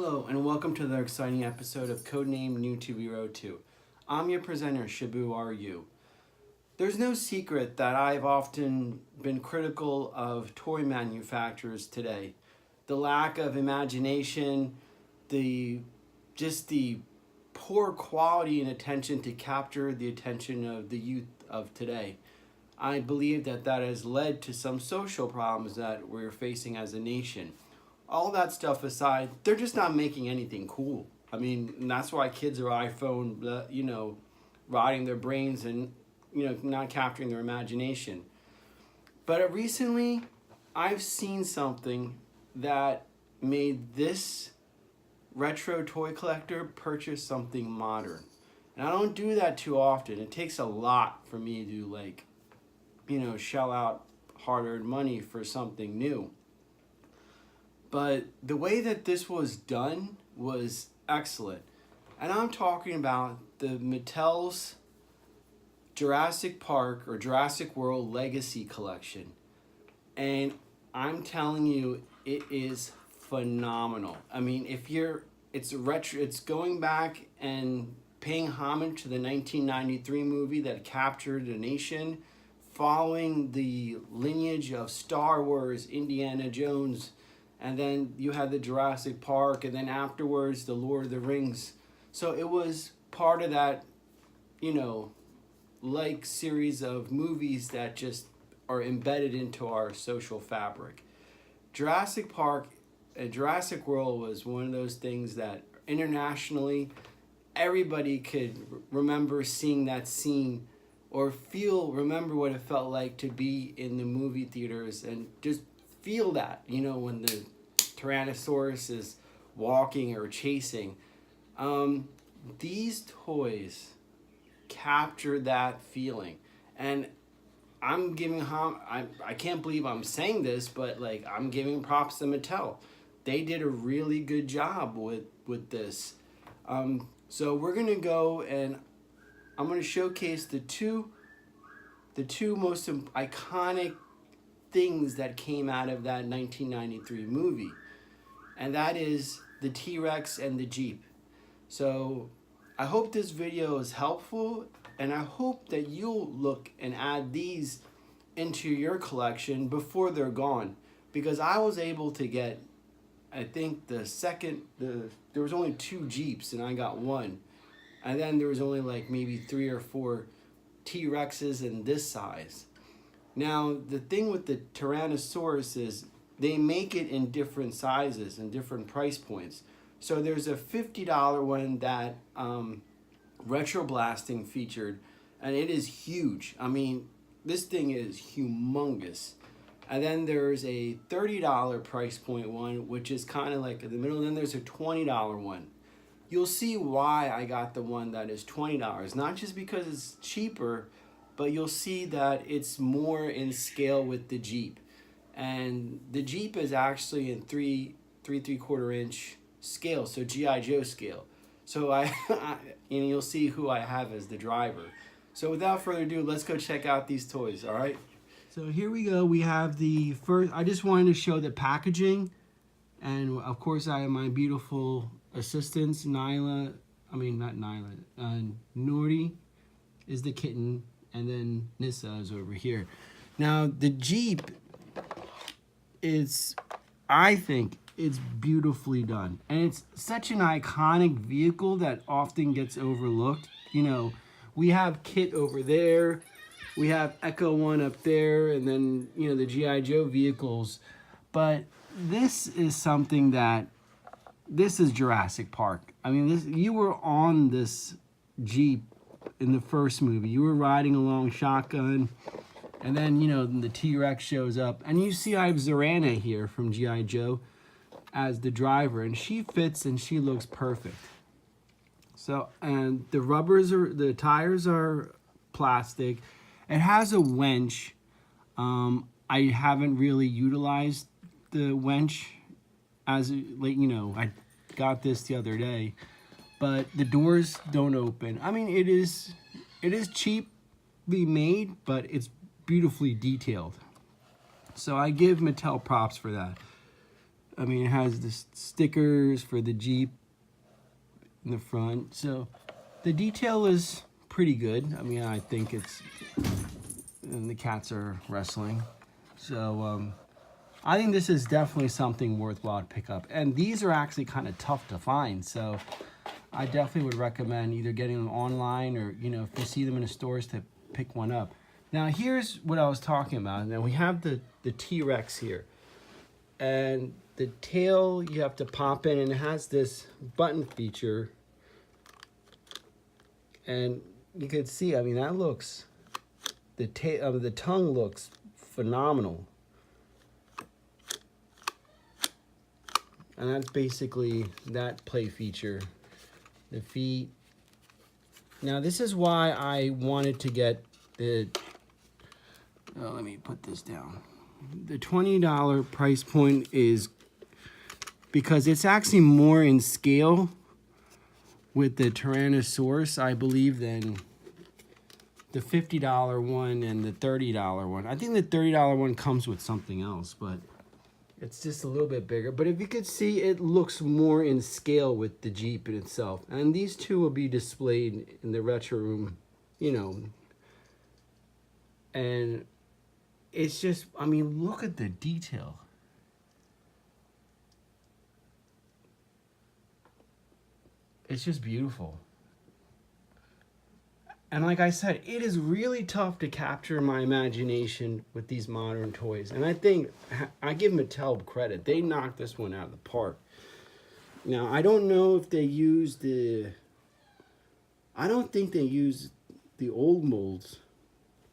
Hello and welcome to the exciting episode of Codename New TV Road 2. I'm your presenter, Shibu RU. There's no secret that I've often been critical of toy manufacturers today. The lack of imagination, the poor quality and attention to capture the attention of the youth of today. I believe that has led to some social problems that we're facing as a nation. All that stuff aside, they're just not making anything cool. I mean, that's why kids are iPhone, rotting their brains and, not capturing their imagination. But recently, I've seen something that made this retro toy collector purchase something modern. And I don't do that too often. It takes a lot for me to, shell out hard-earned money for something new. But the way that this was done was excellent. And I'm talking about the Mattel's Jurassic Park or Jurassic World Legacy Collection. And I'm telling you, it is phenomenal. I mean, it's going back and paying homage to the 1993 movie that captured the nation, following the lineage of Star Wars, Indiana Jones, and then you had the Jurassic Park, and then afterwards the Lord of the Rings. So it was part of that, series of movies that just are embedded into our social fabric. Jurassic Park and Jurassic World was one of those things that internationally everybody could remember seeing that scene or remember what it felt like to be in the movie theaters and just feel that, when the Tyrannosaurus is walking or chasing. These toys capture that feeling. And I'm giving I can't believe I'm saying this, but I'm giving props to Mattel. They did a really good job with this. So we're gonna go and I'm gonna showcase the two most iconic things that came out of that 1993 movie, and that is the T-Rex and the Jeep. So I hope this video is helpful, and I hope that you'll look and add these into your collection before they're gone, because I was able to get, I think there was only 2 Jeeps and I got 1, and then there was only maybe 3 or 4 T-Rexes in this size. Now, the thing with the Tyrannosaurus is they make it in different sizes and different price points. So there's a $50 one that Retro Blasting featured, and it is huge. I mean, this thing is humongous. And then there's a $30 price point one, which is kind of in the middle. And then there's a $20 one. You'll see why I got the one that is $20. Not just because it's cheaper, but you'll see that it's more in scale with the Jeep. And the Jeep is actually in 3/4 inch scale, so G.I. Joe scale. So you'll see who I have as the driver. So without further ado, let's go check out these toys, all right? So here we go. We have the first, I just wanted to show the packaging. And of course I have my beautiful assistants, Nori is the kitten. And then Nissa is over here. Now, the Jeep I think it's beautifully done. And it's such an iconic vehicle that often gets overlooked. We have Kit over there. We have Echo 1 up there. And then, the G.I. Joe vehicles. But this is something this is Jurassic Park. I mean, you were on this Jeep in the first movie. You were riding along shotgun, and then the T-Rex shows up, and you see I have Zorana here from G.I. Joe as the driver, and she fits and she looks perfect. So, and the tires are plastic. It has a wench. I haven't really utilized the wench I got this the other day. But the doors don't open. I mean, it is cheaply made, but it's beautifully detailed. So I give Mattel props for that. I mean, it has the stickers for the Jeep in the front. So the detail is pretty good. I mean, I think it's, and the cats are wrestling. So I think this is definitely something worthwhile to pick up. And these are actually kind of tough to find. So I definitely would recommend either getting them online or, you know, if you see them in the stores, to pick one up. Now, here's what I was talking about. Now, we have the T-Rex here. And the tail you have to pop in, and it has this button feature. And you could see, I mean, that looks, the tongue looks phenomenal. And that's basically that play feature. The feet. Now, this is why I wanted to get the, let me put this down. The $20 price point is because it's actually more in scale with the Tyrannosaurus, I believe, than the $50 one and the $30 one. I think the $30 one comes with something else, but it's just a little bit bigger. But if you could see, it looks more in scale with the Jeep in itself. And these two will be displayed in the retro room, you know. And it's just, I mean, look at the detail. It's just beautiful. And like I said, it is really tough to capture my imagination with these modern toys. And I think, I give Mattel credit. They knocked this one out of the park. Now, I don't know if they used I don't think they used the old molds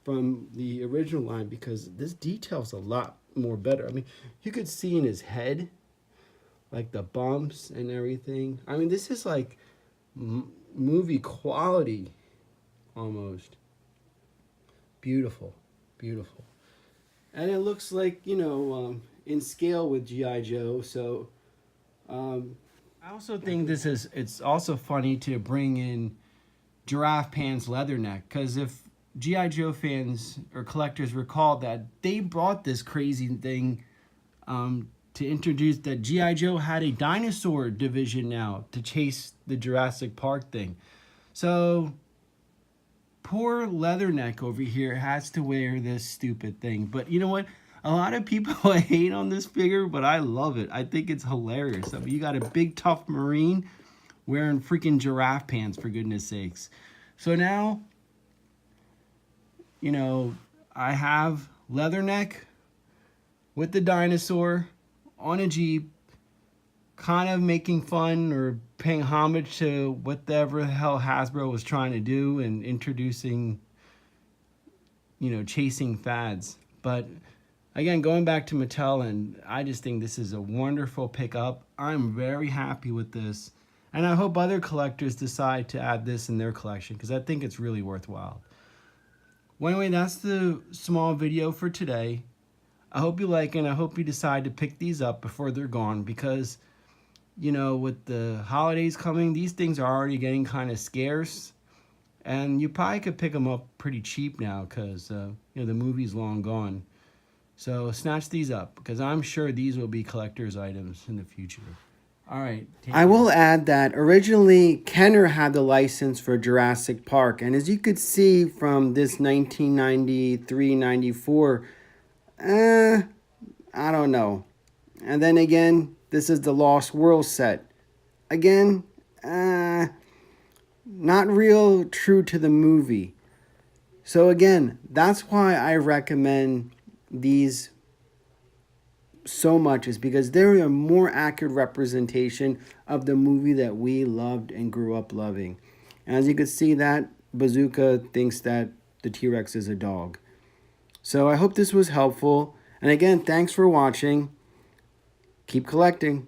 from the original line, because this detail's a lot more better. I mean, you could see in his head, like the bumps and everything. I mean, this is like movie quality. Almost. Beautiful. Beautiful. And it looks like, you know, in scale with G.I. Joe. So I also think it's also funny to bring in Giraffe Pants Leatherneck, because if G.I. Joe fans or collectors recall that they brought this crazy thing to introduce that G.I. Joe had a dinosaur division now to chase the Jurassic Park thing. So poor Leatherneck over here has to wear this stupid thing. But you know what? A lot of people hate on this figure, but I love it. I think it's hilarious. I mean, you got a big, tough Marine wearing freaking giraffe pants, for goodness sakes. So now, you know, I have Leatherneck with the dinosaur on a Jeep, kind of making fun or paying homage to whatever the hell Hasbro was trying to do and introducing, you know, chasing fads. But again, going back to Mattel, and I just think this is a wonderful pickup. I'm very happy with this. And I hope other collectors decide to add this in their collection, because I think it's really worthwhile. Well, anyway, that's the small video for today. I hope you like it, and I hope you decide to pick these up before they're gone, because, you know, with the holidays coming, these things are already getting kind of scarce. And you probably could pick them up pretty cheap now, because, you know, the movie's long gone. So snatch these up, because I'm sure these will be collector's items in the future. All right. I will add that originally Kenner had the license for Jurassic Park. And as you could see from this 1993-94, I don't know. And then again, this is the Lost World set. Again, not real true to the movie. So again, that's why I recommend these so much, is because they're a more accurate representation of the movie that we loved and grew up loving. And as you can see, that Bazooka thinks that the T-Rex is a dog. So I hope this was helpful. And again, thanks for watching. Keep collecting.